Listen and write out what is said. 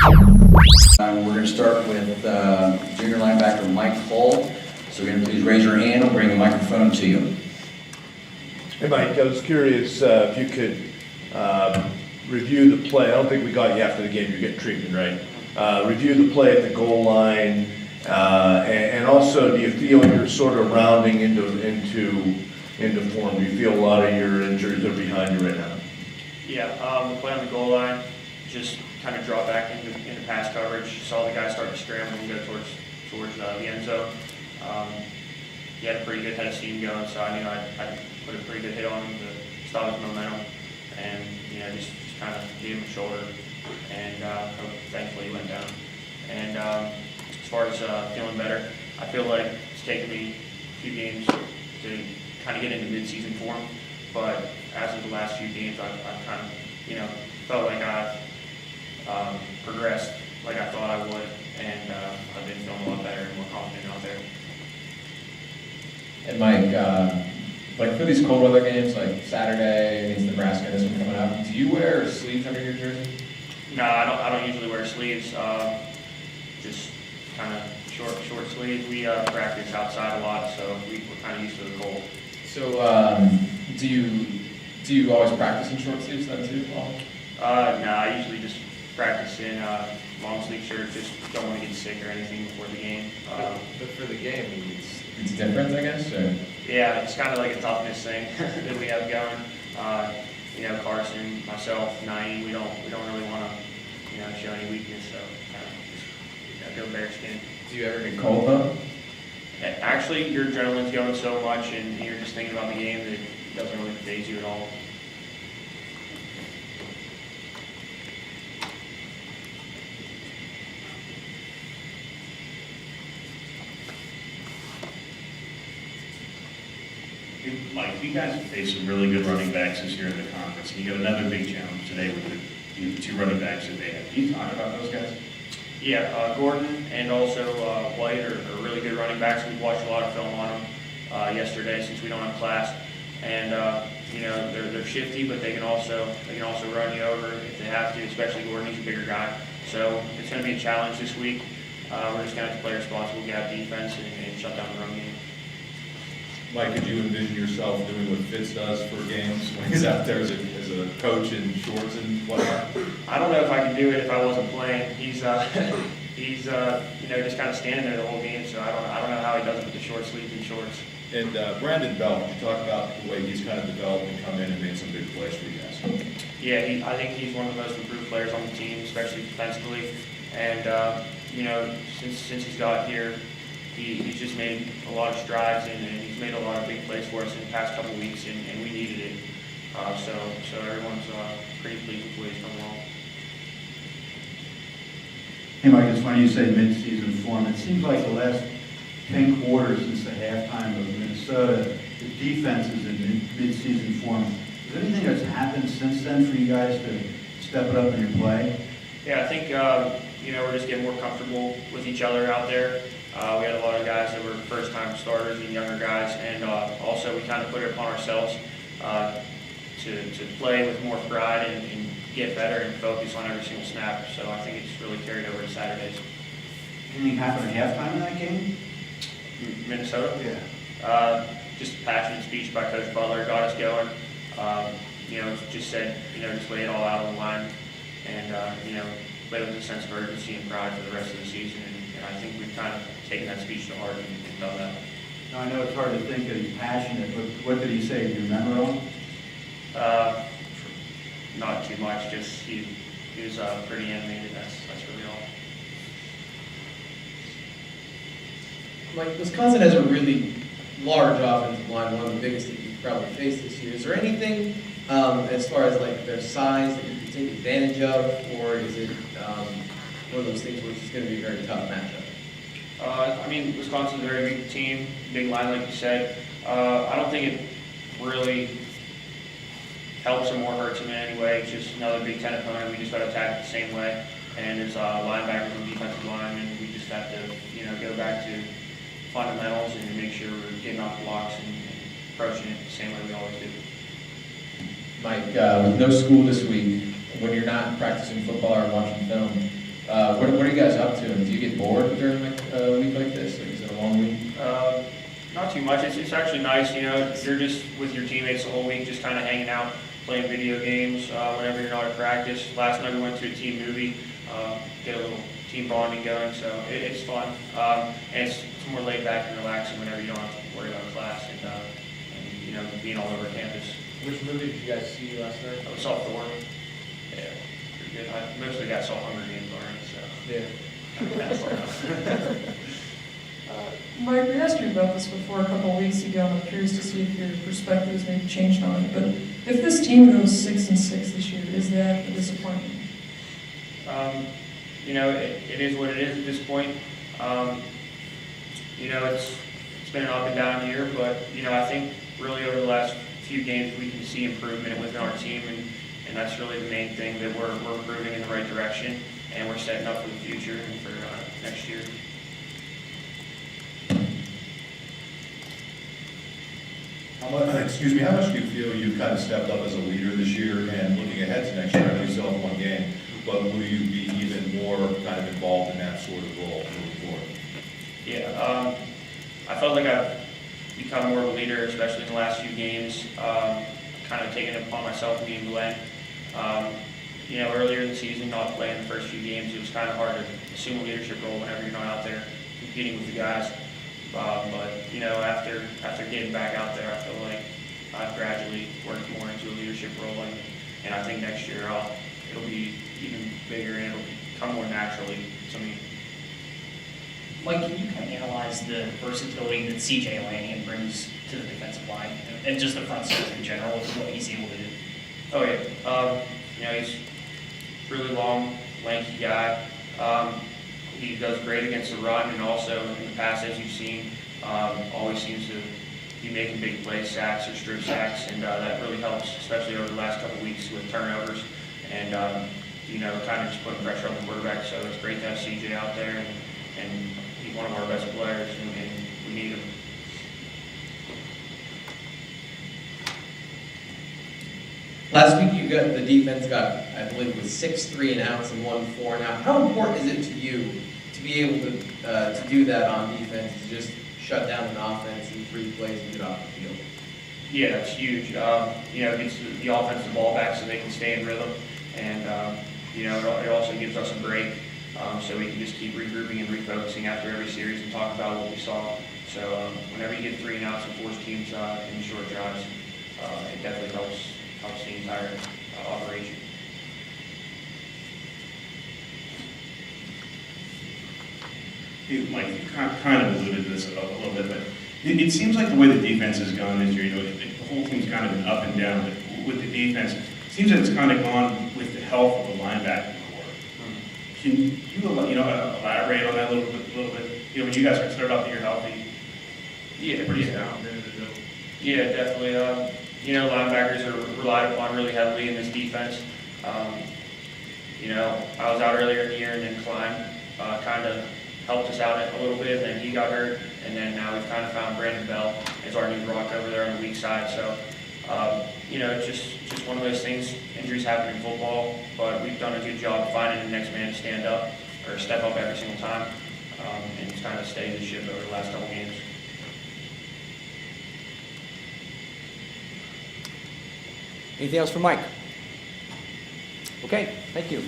We're going to start with junior linebacker Mike Hull. So again, please raise your hand. We'll bring a microphone to you. Hey Mike, I was curious if you could review the play. I don't think we got you after the game. You're getting treatment, right? Review the play at the goal line, and also, do you feel you're sort of rounding into form? Do you feel a lot of your injuries are behind you right now? Yeah, the play on the goal line, just kind of draw back into pass coverage. Saw the guy start to scramble and go towards the end zone. He had a pretty good head of steam going, so I knew I'd put a pretty good hit on him to stop his momentum, and just kind of gave him a shoulder, and thankfully he went down. And as far as feeling better, I feel like it's taken me a few games to kind of get into mid-season form, but as of the last few games, I've kind of felt like I've progressed like I thought I would, and I've been feeling a lot better and more confident out there. And Mike, for these cold weather games, like Saturday against Nebraska, this one coming up, do you wear sleeves under your jersey? No, I don't usually wear sleeves. Just kind of short sleeves. We practice outside a lot, so we're kind of used to the cold. So, do you always practice in short sleeves then too, Paul? No, I usually just practice in long sleeve shirts. Just don't want to get sick or anything before the game. But for the game, it's different, I guess. Or? Yeah, it's kind of like a toughness thing that we have going. Carson, myself, Naeem, we don't really want to show any weakness. So kind of just go bare skin. Do you ever get cold though? Actually, your adrenaline's going so much, and you're just thinking about the game that it doesn't really faze you at all. Mike, you guys have faced some really good running backs this year in the conference, and you got another big challenge today with the two running backs that they have. Can you talk about those guys? Yeah, Gordon and also White are really good running backs. We've watched a lot of film on them yesterday since we don't have class, and they're shifty, but they can also run you over if they have to. Especially Gordon, he's a bigger guy, so it's going to be a challenge this week. We're just going to have to play responsible gap defense and shut down the run game. Mike, could you envision yourself doing what Fitz does for games when he's out there as a coach in shorts and whatnot? I don't know if I could do it if I wasn't playing. He's just kind of standing there the whole game, so I don't know how he does it with the short sleeves and shorts. And Brandon Bell, you talk about the way he's kind of developed and come in and made some big plays for you guys. Yeah, I think he's one of the most improved players on the team, especially defensively. And since he's got here, he's just made a lot of strides, and he's made a lot of big plays for us in the past couple weeks, and we needed it. So everyone's pretty pleased with the way he's come along. Hey Mike, it's funny you say mid-season form. It seems like the last 10 quarters since the halftime of Minnesota, the defense is in mid-season form. Is there anything that's happened since then for you guys to step it up in your play? Yeah, I think we're just getting more comfortable with each other out there. We had a lot of guys that were first-time starters and younger guys, and also we kind of put it upon ourselves to play with more pride and get better and focus on every single snap. So I think it's really carried over to Saturdays. Anything happened at halftime in that game? Minnesota? Yeah. Just a passionate speech by Coach Butler got us going. Just said, just lay it all out on the line, and play with a sense of urgency and pride for the rest of the season. And I think we've kind of taken that speech to heart and done that. Now, I know it's hard to think that he's passionate, but what did he say? Do you remember all? Not too much. Just he was pretty animated. That's really all. Mike, Wisconsin has a really large offensive line, one of the biggest that you've probably faced this year. Is there anything as far as like their size that you can take advantage of, or is it one of those things where it's just going to be a very tough matchup? Wisconsin's a very big team, big line like you said. I don't think it really helps them or hurts them in any way. It's just another Big Ten opponent. We just got to attack it the same way. And as linebackers and defensive linemen, we just have to, go back to fundamentals and make sure we're getting off blocks and approaching it the same way we always do. Mike, with no school this week, when you're not practicing football or watching film, What are you guys up to? And do you get bored during like a week like this? Like, is it a long week? Not too much. It's actually nice, you know, you're just with your teammates the whole week, just kind of hanging out, playing video games whenever you're not at practice. Last night we went to a team movie, get a little team bonding going, so it's fun. And it's more laid back and relaxing whenever you don't have to worry about class and you know, being all over campus. Which movie did you guys see last night? I saw Thor. Yeah, pretty good. Most of the guys saw Hunger Games already, so. Yeah. Mike, we asked you about this before a couple of weeks ago, and I'm curious to see if your perspective has maybe changed on it. But if this team goes 6-6 this year, is that a disappointment? You know, it is what it is at this point. You know, it's been an up and down year, but, you know, I think really over the last few games we can see improvement within our team, and that's really the main thing, that we're improving in the right direction, and we're setting up for the future and for next year. How much do you feel you kind of stepped up as a leader this year, and looking ahead to next year? I know you still have one game, but will you be even more kind of involved in that sort of role moving forward? Yeah, I felt like I've become more of a leader, especially in the last few games. Kind of taking it upon myself, me and Glenn. You know, earlier in the season, not playing the first few games, it was kind of hard to assume a leadership role whenever you're not out there competing with the guys. But you know, after getting back out there, I feel like I've gradually worked more into a leadership role, and I think next year it'll be even bigger and it'll come more naturally to me. Mike, can you kind of analyze the versatility that C.J. Lanian brings to the defensive line and just the front seven in general, and what he's able to do? Oh yeah, you know, he's a really long, lanky guy. He does great against the run, and also in the pass, as you've seen, always seems to be making big plays, sacks or strip sacks, and that really helps, especially over the last couple of weeks with turnovers and you know, kind of just putting pressure on the quarterback. So it's great to have CJ out there, and he's one of our best players, and we need him. Last week, the defense got, I believe, it was 6 3-and-outs and 1 4-and-out. How important is it to you to be able to do that on defense, to just shut down an offense in 3 plays and get off the field? Yeah, it's huge. You know, it gets the offensive ball back so they can stay in rhythm, and you know, it also gives us a break so we can just keep regrouping and refocusing after every series and talk about what we saw. So whenever you get 3-and-outs and force teams in short drives, it definitely helps the entire operation. Hey, Mike, you kind of alluded to this a little bit, but it seems like the way the defense has gone this year, you know, the whole team's kind of been up and down, but with the defense, it seems that it's kind of gone with the health of the linebacking core. Can you elaborate on that a little bit? You know, when you guys started off the year healthy, Yeah, pretty yeah. sound in the middle. Yeah, definitely. You know, linebackers are relied upon really heavily in this defense. You know, I was out earlier in the year, and then Klein kind of helped us out a little bit, and then he got hurt, and then now we've kind of found Brandon Bell as our new rock over there on the weak side. So, you know, it's just one of those things. Injuries happen in football, but we've done a good job finding the next man to stand up or step up every single time, and it's kind of steadied the ship over the last couple games. Anything else for Mike? Okay, thank you.